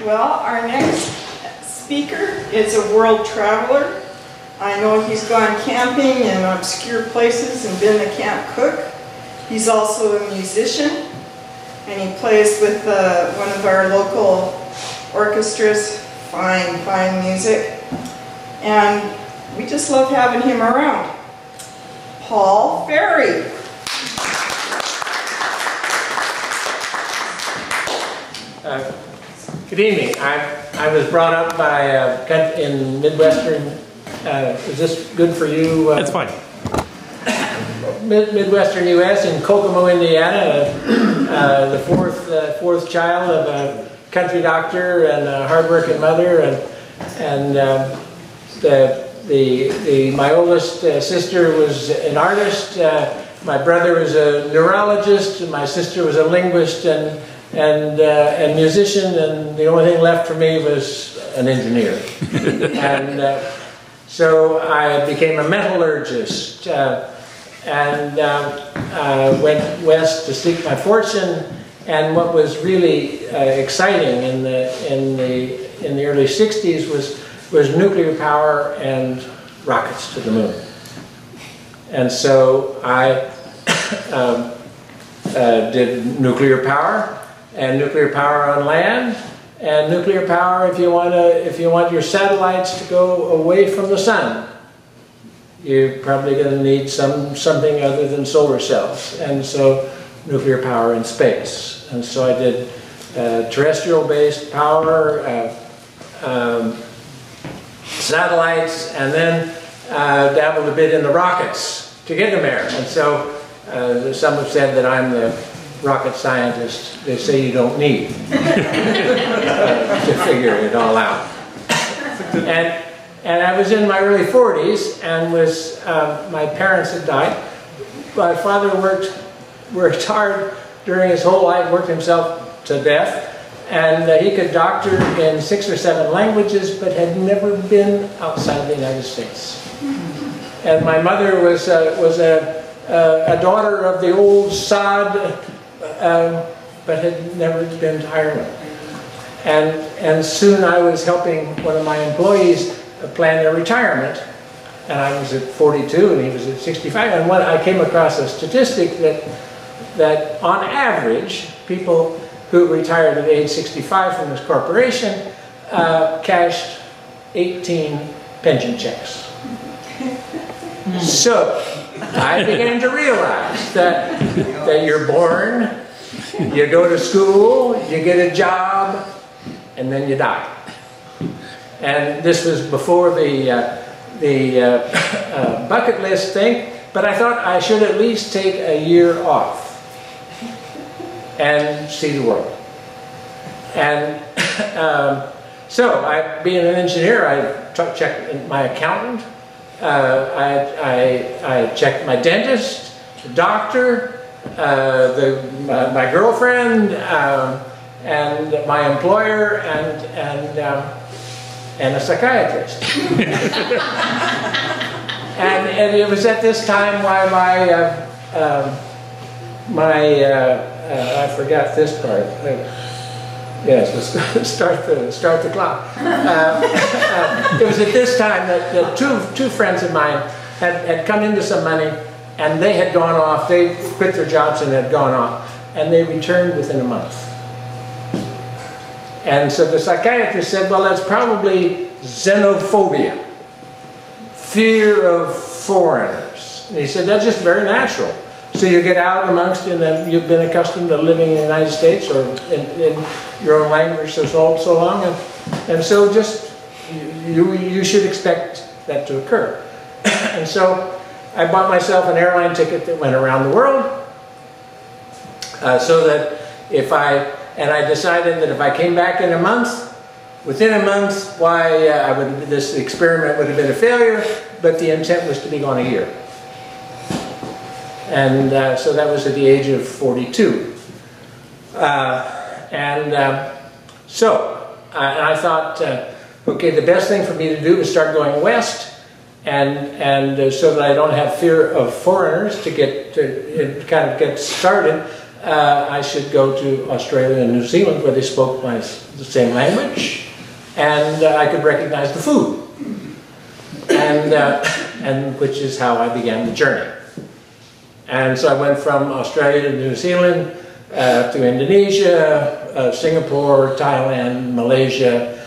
Well, our next speaker is a world traveler. I know he's gone camping in obscure places and been a camp cook. He's also a musician, and he plays with one of our local orchestras. Fine music. And we just love having him around. Ferry. Good evening. I was brought up by in Midwestern. Is this good for you? That's fine. Midwestern U.S. in Kokomo, Indiana. The fourth child of a country doctor and a hardworking mother, and my oldest sister was an artist. My brother was a neurologist. My sister was a linguist and musician, and the only thing left for me was an engineer. And so I became a metallurgist and went west to seek my fortune. And what was really exciting in the early '60s was nuclear power and rockets to the moon. And so I did nuclear power, and nuclear power on land, and nuclear power if you want your satellites to go away from the sun. You're probably going to need something other than solar cells, and so nuclear power in space. And so I did terrestrial-based power, satellites, and then dabbled a bit in the rockets to get them there. And so some have said that I'm the rocket scientist they say you don't need to figure it all out. And I was in my early 40s, and my parents had died. My father worked hard during his whole life, worked himself to death, and he could doctor in 6 or 7 languages, but had never been outside the United States. And my mother was a daughter of the old sod, but had never been to Ireland. And soon I was helping one of my employees plan their retirement, and I was at 42 and he was at 65. And when I came across a statistic that on average, people who retired at age 65 from this corporation cashed 18 pension checks. So I began to realize that you're born, you go to school, you get a job, and then you die. And this was before the bucket list thing, but I thought I should at least take a year off and see the world. And so, being an engineer, I checked my accountant, I checked my dentist, the doctor, my girlfriend, and my employer, and a psychiatrist. and it was at this time why I forgot this part. Yes, let's start the clock. It was at this time that two friends of mine had come into some money, and they had gone off. They quit their jobs and had gone off, and they returned within a month. And so the psychiatrist said, well, that's probably xenophobia, fear of foreigners. And he said, that's just very natural. So you get out amongst, and you've been accustomed to living in the United States or in your own language for so long, and so just, you should expect that to occur. And so I bought myself an airline ticket that went around the world, so that I decided that if I came back in a month, within a month, this experiment would have been a failure, but the intent was to be gone a year. And so that was at the age of 42. So I thought, okay, the best thing for me to do is start going west, and so that I don't have fear of foreigners to kind of get started. I should go to Australia and New Zealand where they spoke the same language, and I could recognize the food, and which is how I began the journey. And so I went from Australia to New Zealand, to Indonesia, Singapore, Thailand, Malaysia,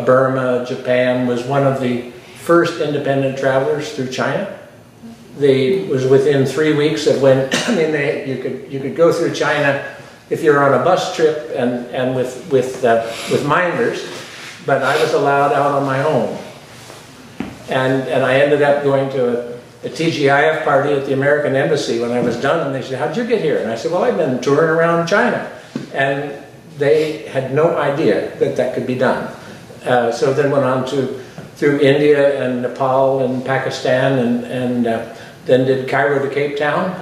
Burma, Japan. Was one of the first independent travelers through China. It was within 3 weeks of when, I mean, you could go through China if you're on a bus trip and with minders, but I was allowed out on my own. And I ended up going to a TGIF party at the American Embassy when I was done, and they said, "How'd you get here?" And I said, "Well, I've been touring around China." And they had no idea that that could be done. So then went on through India and Nepal and Pakistan, and then did Cairo to Cape Town,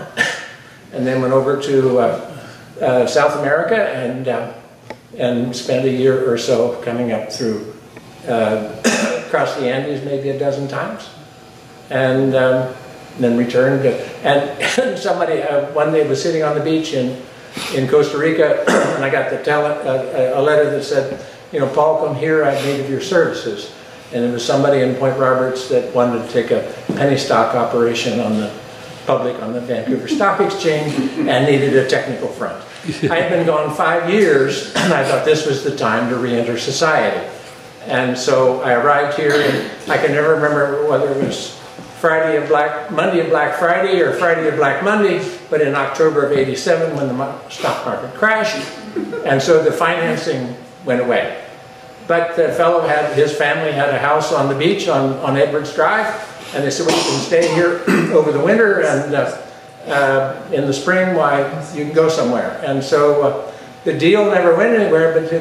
and then went over to South America and spent a year or so coming up through across the Andes maybe a dozen times, and then returned. And somebody one day was sitting on the beach in Costa Rica, and I got a letter that said, "You know, Paul, come here. I need of your services." And it was somebody in Point Roberts that wanted to take a penny stock operation on the public on the Vancouver Stock Exchange and needed a technical front. I had been gone 5 years, and I thought this was the time to re-enter society. And so I arrived here, and I can never remember whether it was Monday of Black Friday or Friday of Black Monday, but in October of '87 when the stock market crashed, and so the financing went away. But the fellow his family had a house on the beach on Edwards Drive, and they said, "Well, you can stay here over the winter, and in the spring, why, you can go somewhere." And so the deal never went anywhere, but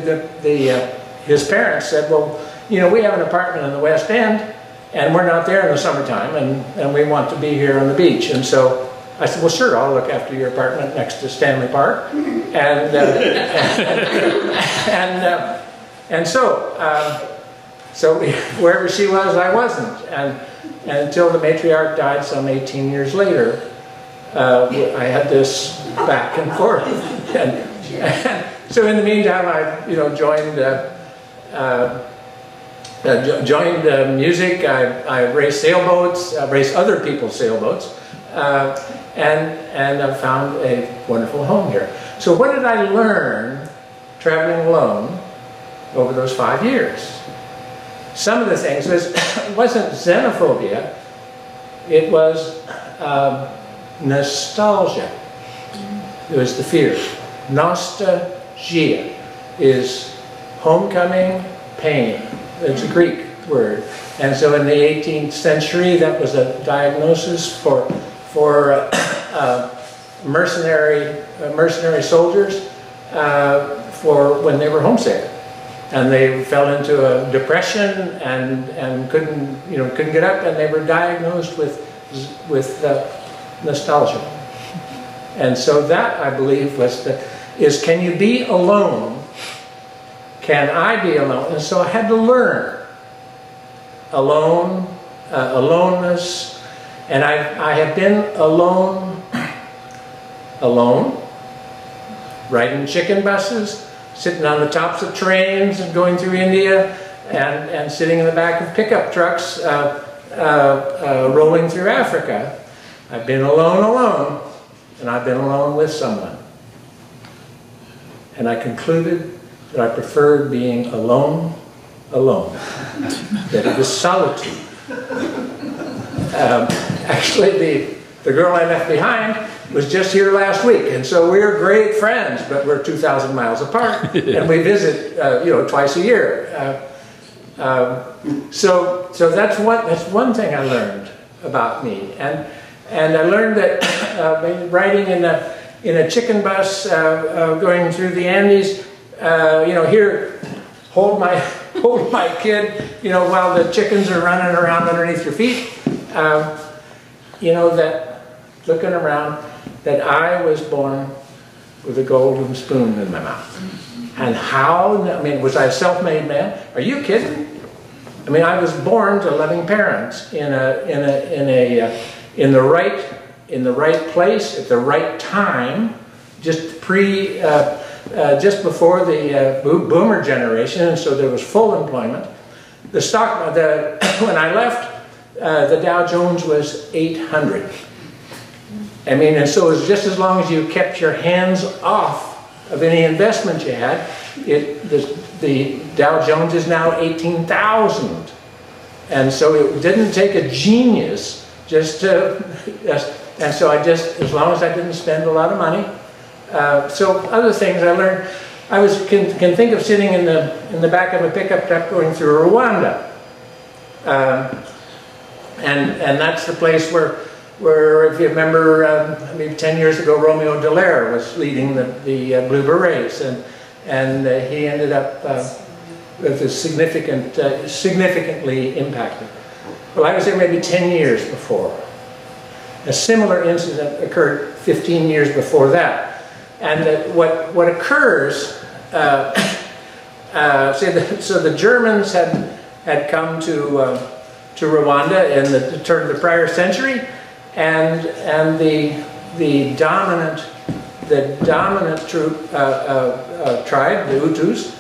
his parents said, "Well, you know, we have an apartment in the West End, and we're not there in the summertime, and we want to be here on the beach." And so I said, "Well, sure, I'll look after your apartment next to Stanley Park." And so wherever she was, I wasn't. And until the matriarch died some 18 years later, I had this back and forth. And so in the meantime, I joined music. I raced sailboats, raced other people's sailboats, and I found a wonderful home here. So what did I learn traveling alone over those 5 years? Some of the things wasn't xenophobia, it was nostalgia. It was the fear. Nostalgia is homecoming pain. It's a Greek word. And so in the 18th century, that was a diagnosis for mercenary soldiers for when they were homesick. And they fell into a depression and couldn't get up, and they were diagnosed with nostalgia. And so that, I believe, is can you be alone? Can I be alone? And so I had to learn aloneness, and I have been alone, riding chicken buses, sitting on the tops of trains and going through India, and sitting in the back of pickup trucks rolling through Africa. I've been alone, and I've been alone with someone. And I concluded that I preferred being alone, that it was solitude. Actually, the girl I left behind was just here last week, and so we're great friends, but we're 2,000 miles apart, and we visit, twice a year. So that's one thing I learned about me, and I learned that riding in a chicken bus, going through the Andes, here, hold my kid, while the chickens are running around underneath your feet. That looking around, that I was born with a golden spoon in my mouth. And was I a self-made man? Are you kidding? I was born to loving parents in the right place at the right time, just just before the boomer generation, and so there was full employment. When I left, the Dow Jones was 800. I mean, and so it's just as long as you kept your hands off of any investment you had, the Dow Jones is now 18,000. And so it didn't take a genius and so as long as I didn't spend a lot of money. So other things I learned, can think of sitting in the back of a pickup truck going through Rwanda. And that's the place where if you remember, maybe 10 years ago, Romeo Dallaire was leading the Blue Berets, and he ended up with a significantly impacted. Well, I was there maybe 10 years before. A similar incident occurred 15 years before that. And what occurs, so the Germans had come to Rwanda in the turn of the prior century, and the dominant tribe, the Hutus,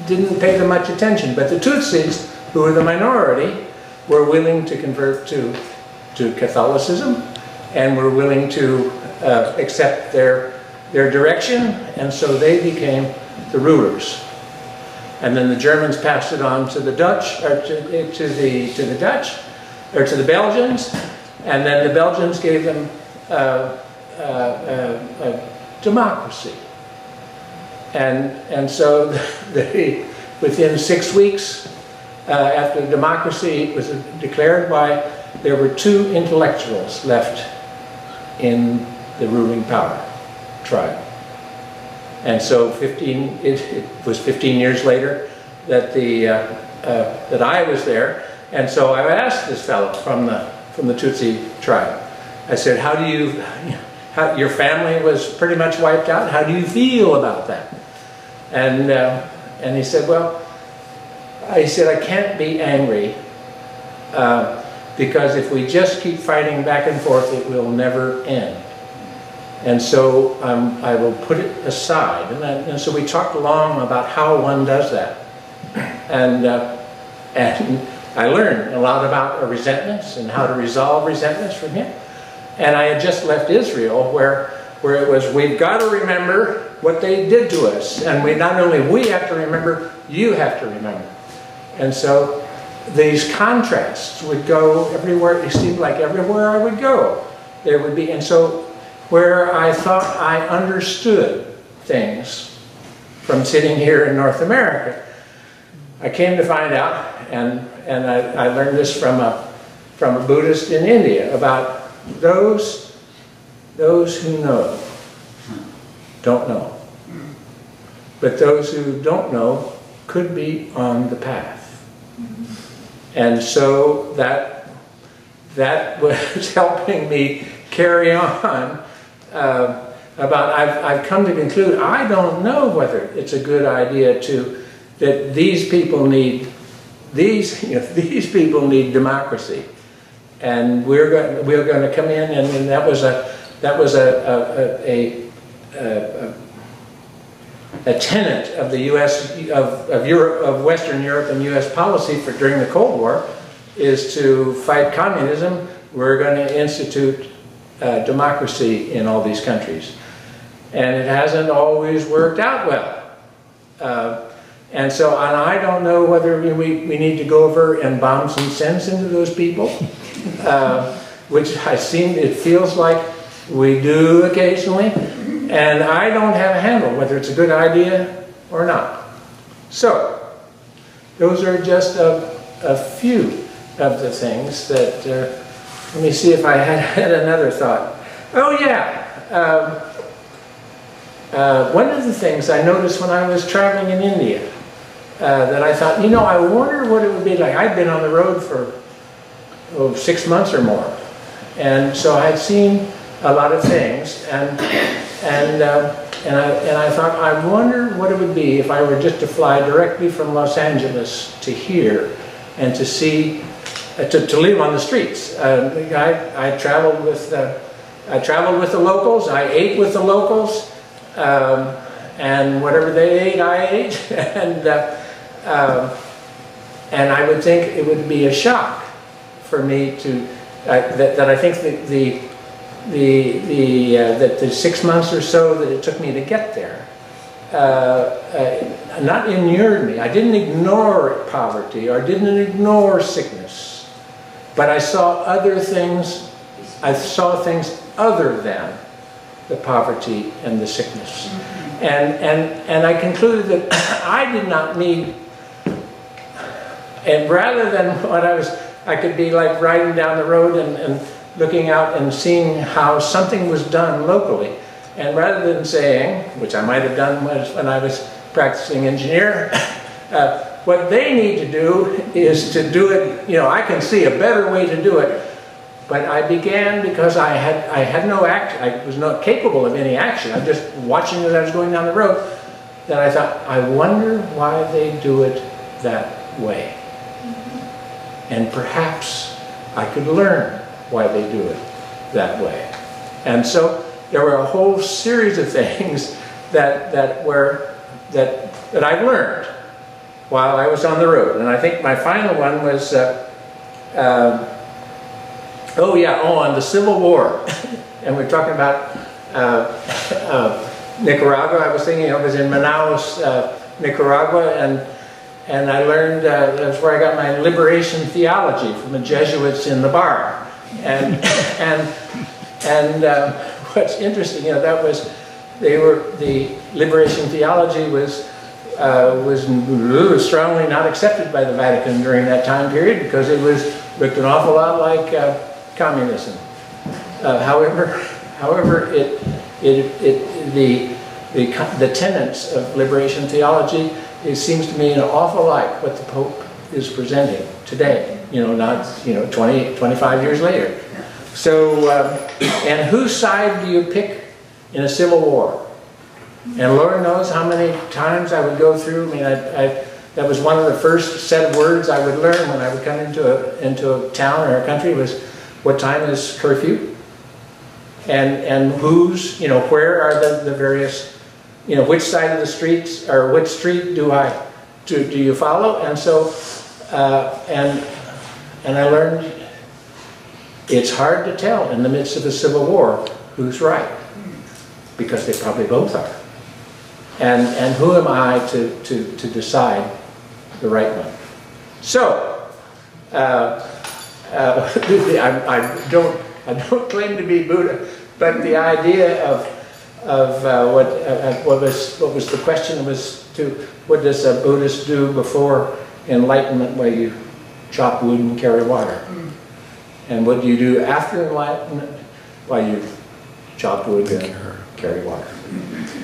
didn't pay them much attention. But the Tutsis, who were the minority, were willing to convert to Catholicism, and were willing to accept their direction, and so they became the rulers. And then the Germans passed it on to the Dutch, or to the Dutch, or to the Belgians, and then the Belgians gave them democracy. And so within 6 weeks after democracy was declared, there were 2 intellectuals left in the ruling power tribe. And so it was 15 years later that that I was there, and so I asked this fellow from the Tutsi tribe. I said, your family was pretty much wiped out. How do you feel about that? And he said, well, I can't be angry because if we just keep fighting back and forth, it will never end. And so I will put it aside. And so we talked long about how one does that. And I learned a lot about resentments and how to resolve resentments from him. And I had just left Israel where it was, we've got to remember what they did to us. And not only we have to remember, you have to remember. And so these contrasts would go everywhere. It seemed like everywhere I would go, there would be. And so where I thought I understood things from sitting here in North America, I came to find out, and I learned this from a Buddhist in India, about those who know don't know. But those who don't know could be on the path. And so that was helping me carry on about, I've come to conclude, I don't know whether it's a good idea that these people need democracy, and we're going to come in, and that was a tenet of the U.S. of Western Europe and U.S. policy during the Cold War, is to fight communism. We're going to institute democracy in all these countries, and it hasn't always worked out well. And I don't know whether we need to go over and bomb some sense into those people, which it feels like we do occasionally, and I don't have a handle whether it's a good idea or not. So those are just a few of the things that, let me see if I had another thought. Oh yeah, one of the things I noticed when I was traveling in India, that I thought, I wonder what it would be like. I'd been on the road for 6 months or more, and so I'd seen a lot of things, and I thought, I wonder what it would be if I were just to fly directly from Los Angeles to here, and to see, to live on the streets. I traveled with I traveled with the locals, I ate with the locals, and whatever they ate, I ate. And I would think it would be a shock for me to, that I think that the 6 months or so that it took me to get there, not inured me. I didn't ignore poverty or didn't ignore sickness, but I saw other things. I saw things other than the poverty and the sickness. And I concluded that I did not need, and rather than what I could be like riding down the road and looking out and seeing how something was done locally. And rather than saying, which I might have done when I was practicing engineer, what they need to do is to do it, you know, I can see a better way to do it. But I began because I had no action, I was not capable of any action. I'm just watching as I was going down the road. Then I thought, I wonder why they do it that way. And perhaps I could learn why they do it that way. And so there were a whole series of things that I learned while I was on the road. And I think my final one was, on the Civil War. And we're talking about Nicaragua. I was thinking I was in Manaus, Nicaragua, and I learned, that's where I got my liberation theology from the Jesuits in the bar. And what's interesting, you know, that was, the liberation theology was strongly not accepted by the Vatican during that time period because it looked an awful lot like communism. However, the tenets of liberation theology, it seems to me an awful like what the Pope is presenting today. You know, not 20, 25 years later. So, and whose side do you pick in a civil war? And Lord knows how many times I would go through. I mean, that was one of the first set of words I would learn when I would come into a town or a country was, what time is curfew? And whose, where are the various, which side of the streets, or which street do you follow? And so, and I learned it's hard to tell in the midst of a civil war who's right, because they probably both are. And who am I to decide the right one? So, I don't claim to be Buddha, but the idea of what was the question was what does a Buddhist do before enlightenment? Well, you chop wood and carry water. And what do you do after enlightenment? Well, you chop wood and carry water.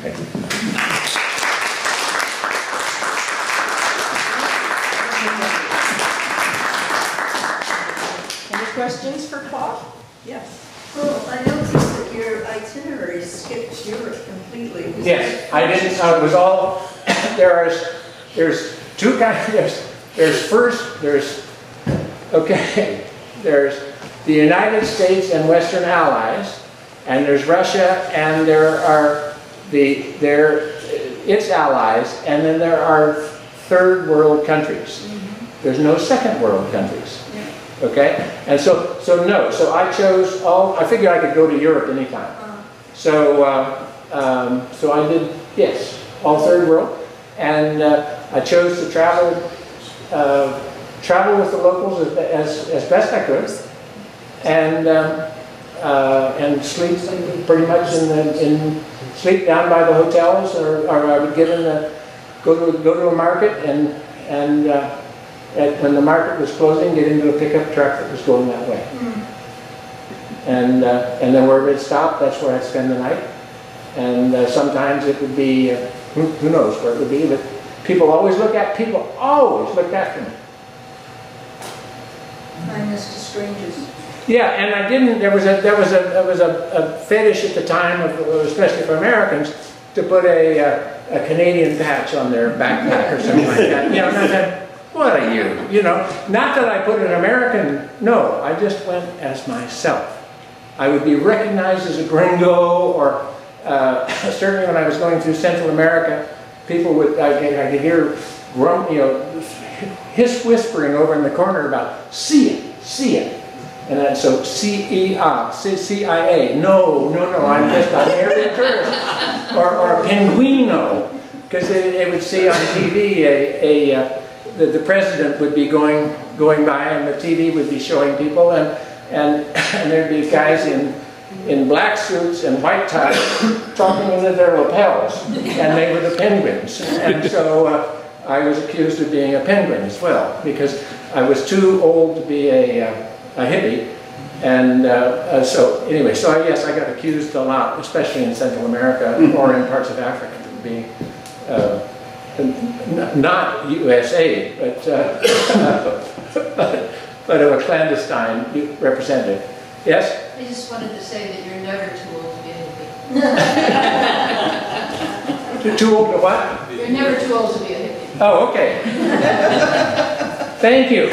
Thank you. Any questions for Paul? Yes. Well, I noticed that your itinerary skipped Europe completely. Yes, I didn't. It was all. There's two kinds. There's the United States and Western Allies, and there's Russia, and there are its allies, and then there are third world countries. There's no second world countries. Okay, and so I chose I figured I could go to Europe anytime. So I did, yes, all third world, and I chose to travel with the locals as best I could, and sleep pretty much sleep down by the hotels, or I would go to a market and when the market was closing, get into a pickup truck that was going that way. And then wherever it stopped, that's where I'd spend the night. And sometimes it would be, who knows where it would be, but people always looked after me. Kindness to strangers. Yeah, and I didn't, there was a fetish at the time, especially for Americans, to put a Canadian patch on their backpack or something like that. Not that, what are you? Not that I put an American, no, I just went as myself. I would be recognized as a gringo, or certainly when I was going through Central America, people would, I could hear hiss whispering over in the corner about, see it. And then, so CIA, no, I'm merely a tourist. Or pinguino, because they would see on TV the president would be going by, and the TV would be showing people, and there'd be guys in black suits and white ties talking into their lapels, and they were the penguins. And so I was accused of being a penguin as well, because I was too old to be a hippie. And so anyway, so yes, I got accused a lot, especially in Central America or in parts of Africa, of being not USA, but of a clandestine representative. Yes? I just wanted to say that you're never too old to be a hippie. Too old to what? You're never too old to be a hippie. Oh, okay. Thank you.